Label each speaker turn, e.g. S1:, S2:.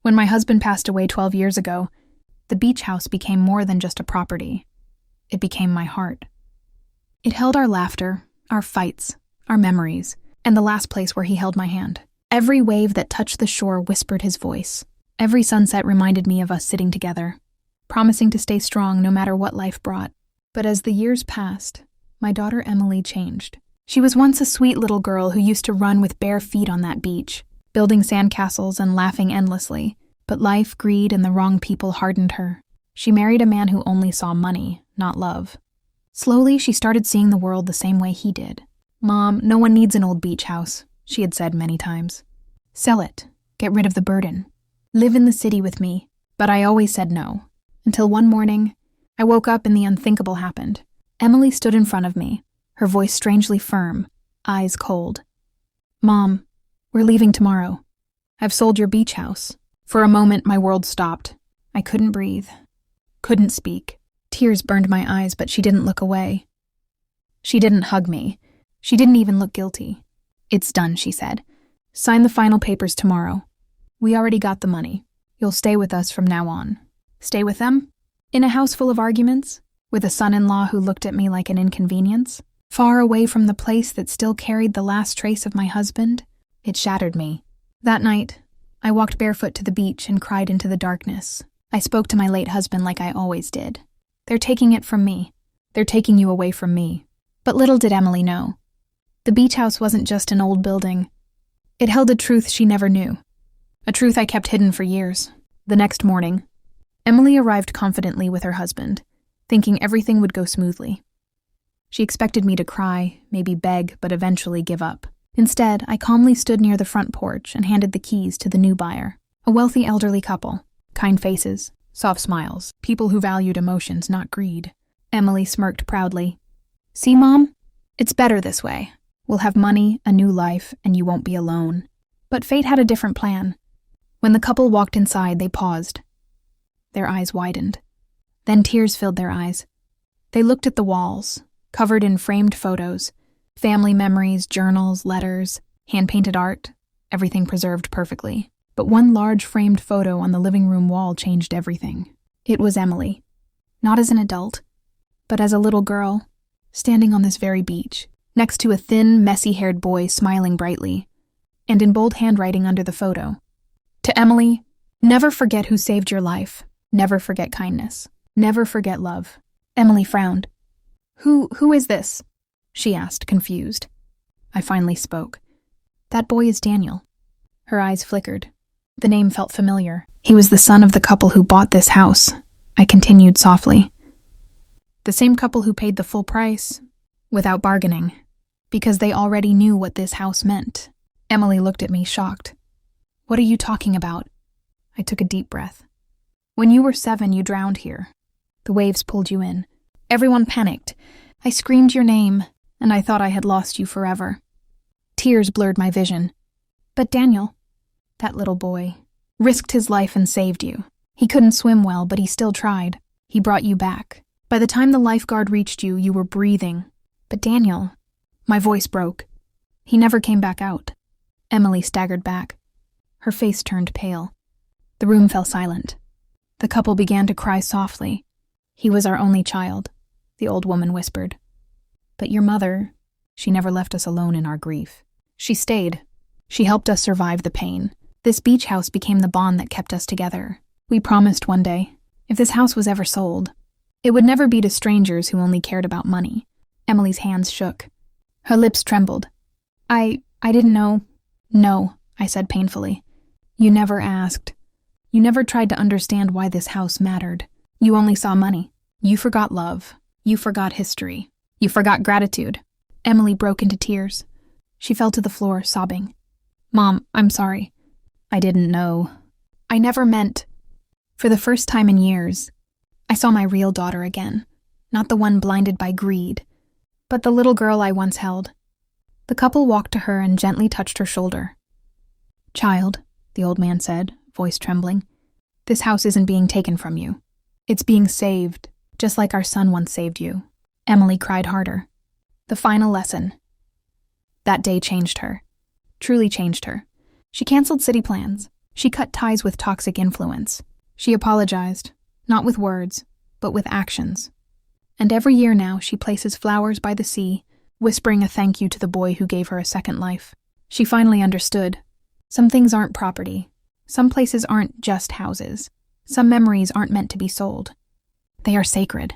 S1: When my husband passed away 12 years ago, the beach house became more than just a property. It became my heart. It held our laughter, our fights, our memories, and the last place where he held my hand. Every wave that touched the shore whispered his voice. Every sunset reminded me of us sitting together, promising to stay strong no matter what life brought. But as the years passed, my daughter Emily changed. She was once a sweet little girl who used to run with bare feet on that beach, building sandcastles and laughing endlessly. But life, greed, and the wrong people hardened her. She married a man who only saw money, not love. Slowly, she started seeing the world the same way he did. "Mom, no one needs an old beach house," she had said many times. "Sell it. Get rid of the burden. Live in the city with me." But I always said no. Until one morning, I woke up and the unthinkable happened. Emily stood in front of me, her voice strangely firm, eyes cold. "Mom, we're leaving tomorrow. I've sold your beach house." For a moment, my world stopped. I couldn't breathe, couldn't speak. Tears burned my eyes, but she didn't look away. She didn't hug me. She didn't even look guilty. "It's done," she said. "Sign the final papers tomorrow. We already got the money. You'll stay with us from now on." Stay with them? In a house full of arguments? With a son-in-law who looked at me like an inconvenience? Far away from the place that still carried the last trace of my husband? It shattered me. That night, I walked barefoot to the beach and cried into the darkness. I spoke to my late husband like I always did. "They're taking it from me. They're taking you away from me." But little did Emily know. The beach house wasn't just an old building. It held a truth she never knew. A truth I kept hidden for years. The next morning, Emily arrived confidently with her husband, thinking everything would go smoothly. She expected me to cry, maybe beg, but eventually give up. Instead, I calmly stood near the front porch and handed the keys to the new buyer, a wealthy elderly couple, kind faces, soft smiles, people who valued emotions, not greed. Emily smirked proudly. "See, Mom? It's better this way. We'll have money, a new life, and you won't be alone." But fate had a different plan. When the couple walked inside, they paused. Their eyes widened. Then tears filled their eyes. They looked at the walls, covered in framed photos, family memories, journals, letters, hand-painted art, everything preserved perfectly. But one large framed photo on the living room wall changed everything. It was Emily, not as an adult, but as a little girl, standing on this very beach, next to a thin, messy-haired boy smiling brightly, and in bold handwriting under the photo. To Emily, never forget who saved your life. Never forget kindness. Never forget love. Emily frowned. Who is this?" she asked, confused. I finally spoke. "That boy is Daniel." Her eyes flickered. The name felt familiar. "He was the son of the couple who bought this house," I continued softly. "The same couple who paid the full price, without bargaining, because they already knew what this house meant." Emily looked at me, shocked. "What are you talking about?" I took a deep breath. "When you were 7, you drowned here. The waves pulled you in. Everyone panicked. I screamed your name, and I thought I had lost you forever. Tears blurred my vision. But Daniel, that little boy, risked his life and saved you. He couldn't swim well, but he still tried. He brought you back. By the time the lifeguard reached you, you were breathing. But Daniel," my voice broke. "He never came back out." Emily staggered back. Her face turned pale. The room fell silent. The couple began to cry softly. "He was our only child," the old woman whispered. "But your mother, she never left us alone in our grief. She stayed. She helped us survive the pain. This beach house became the bond that kept us together. We promised one day, if this house was ever sold, it would never be to strangers who only cared about money." Emily's hands shook. Her lips trembled. I didn't know." "No," I said painfully. "You never asked. You never tried to understand why this house mattered. You only saw money. You forgot love. You forgot history. You forgot gratitude." Emily broke into tears. She fell to the floor, sobbing. "Mom, I'm sorry. I didn't know. I never meant." For the first time in years, I saw my real daughter again, not the one blinded by greed, but the little girl I once held. The couple walked to her and gently touched her shoulder. "Child," the old man said, voice trembling, "this house isn't being taken from you. It's being saved, just like our son once saved you." Emily cried harder. The final lesson. That day changed her. Truly changed her. She canceled city plans, She cut ties with toxic influence. She apologized, not with words, but with actions. And every year now, she places flowers by the sea, whispering a thank you to the boy who gave her a second life. She finally understood. Some things aren't property. Some places aren't just houses. Some memories aren't meant to be sold. They are sacred.